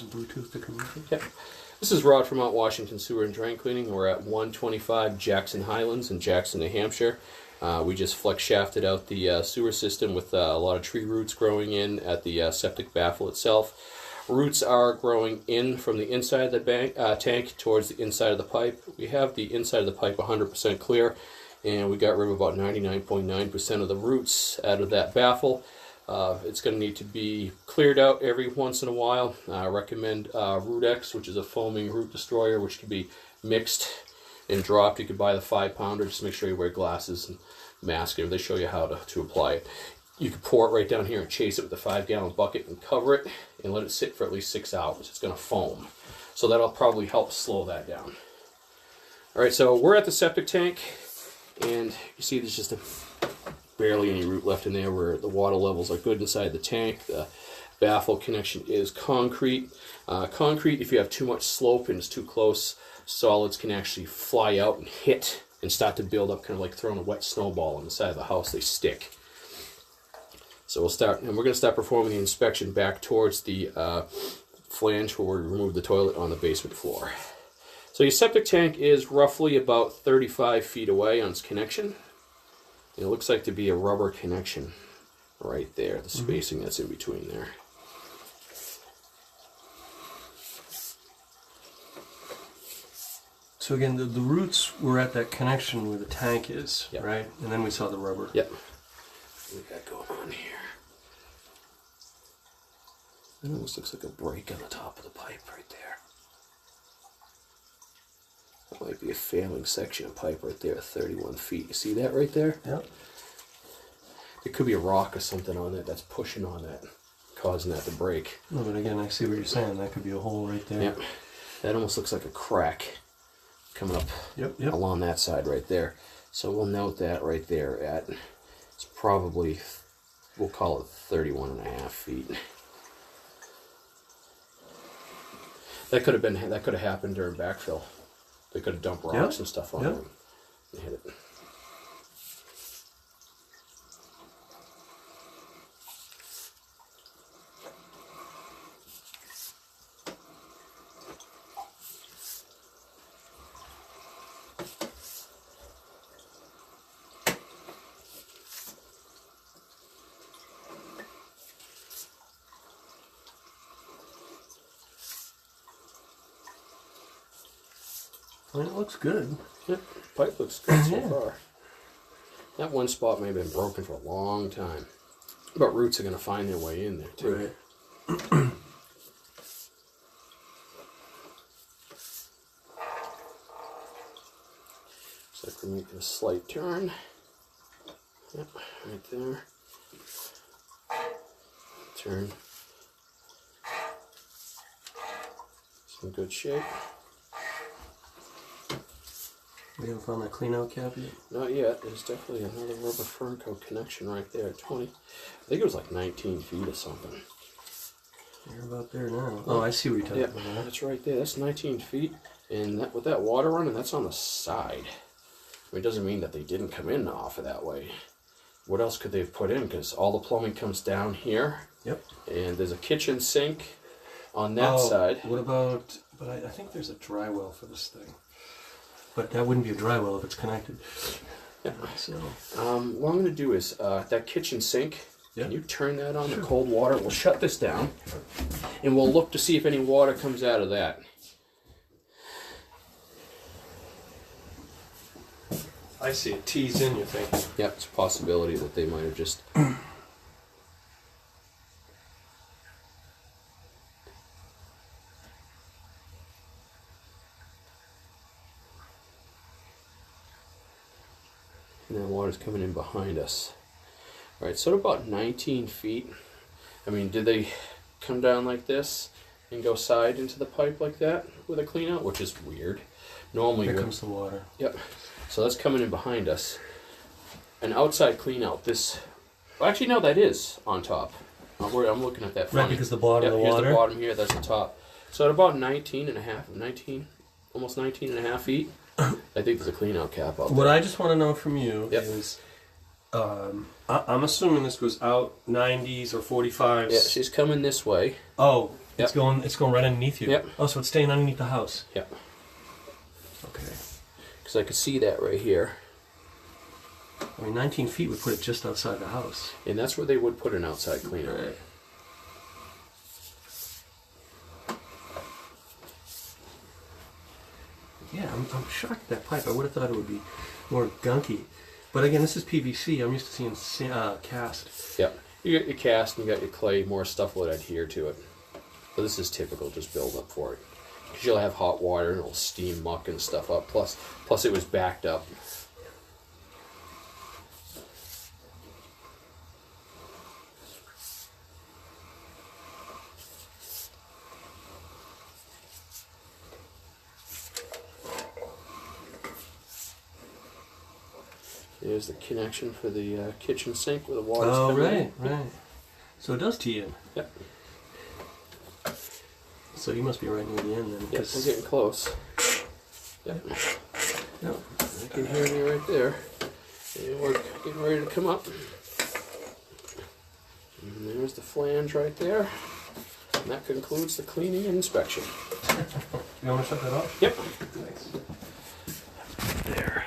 Bluetooth to communicate? Yep. This is Rod from Mount Washington Sewer and Drain Cleaning. We're at 125 Jackson Highlands in Jackson, New Hampshire. We just flex shafted out the sewer system with a lot of tree roots growing in at the septic baffle itself. Roots are growing in from the inside of the tank towards the inside of the pipe. We have the inside of the pipe 100% clear, and we got rid of about 99.9% of the roots out of that baffle. It's going to need to be cleared out every once in a while. I recommend Root-X, which is a foaming root destroyer, which can be mixed and dropped. You could buy the 5-pounder. Just make sure you wear glasses and mask. They show you how to apply it. You can pour it right down here and chase it with a 5-gallon bucket and cover it and let it sit for at least 6 hours. It's going to foam. So that'll probably help slow that down. All right, so we're at the septic tank, and you see there's just barely any root left in there where the water levels are good inside the tank. The baffle connection is concrete. Concrete, if you have too much slope and it's too close, solids can actually fly out and hit and start to build up, kind of like throwing a wet snowball on the side of the house. They stick. So we'll start, and we're going to start performing the inspection back towards the flange where we remove the toilet on the basement floor. So your septic tank is roughly about 35 feet away on its connection. And it looks like to be a rubber connection right there, the spacing that's in between there. So again, the roots were at that connection where the tank is, Yep. right? And then we saw the rubber. Yep. What we got going on here? It almost looks like a break on the top of the pipe right there. That might be a failing section of pipe right there, 31 feet. You see that right there? Yep. There could be a rock or something on that that's pushing on that, causing that to break. No, but again, I see what you're saying. That could be a hole right there. Yep. That almost looks like a crack coming up along that side right there. So we'll note that right there at, it's probably, we'll call it 31.5 feet. That could have happened during backfill. They could have dumped rocks and stuff on it and hit it. Well, it looks good. Yep, pipe looks good so far. That one spot may have been broken for a long time. But roots are going to find their way in there too. Right. Looks like we're making a slight turn. Yep, right there. Turn. It's in good shape. We haven't found that clean out cap yet? Not yet. There's definitely another rubber fern coat connection right there at 20. I think it was like 19 feet or something. You're about there now. Oh, I see what you're talking about. Yeah, that's right there. That's 19 feet. And that, with that water running, that's on the side. I mean, it doesn't mean that they didn't come in off of that way. What else could they have put in? Because all the plumbing comes down here. Yep. And there's a kitchen sink on that side. What about, but I think there's a dry well for this thing. But that wouldn't be a dry well if it's connected. Yeah. So, what I'm going to do is, that kitchen sink, can you turn that on to cold water? We'll shut this down, and we'll look to see if any water comes out of that. I see it tees in, you're thinking. Yep, it's a possibility that they might have just... And then water's coming in behind us. All right, so at about 19 feet, I mean, did they come down like this and go side into the pipe like that with a clean out, which is weird. Normally, here comes the water. Yep. So that's coming in behind us. An outside clean out. This, well, actually, no, that is on top. I'm looking at that. Right, because the bottom of the water. Here's the bottom here. That's the top. So at about 19, almost 19 and a half feet, I think there's a clean out cap out there. What I just want to know from you is, I'm assuming this goes out 90s or 45s. Yeah, she's coming this way. Oh, It's going right underneath you. Yep. Oh, so it's staying underneath the house. Yep. Okay. Because I could see that right here. I mean, 19 feet would put it just outside the house. And that's where they would put an outside cleaner. Right. Yeah, I'm shocked at that pipe. I would have thought it would be more gunky. But again, this is PVC. I'm used to seeing cast. Yep. You got your cast and you got your clay, more stuff will adhere to it. But this is typical, just build up for it. Because you'll have hot water and it'll steam muck and stuff up. Plus it was backed up. There's the connection for the kitchen sink where the water's coming in. Right. So it does tee in. Yep. So you must be right near the end then. Yep, we're getting close. Yep. No. You can hear me right there. And we're getting ready to come up. And there's the flange right there. And that concludes the cleaning and inspection. You want to shut that off? Yep. Thanks. There.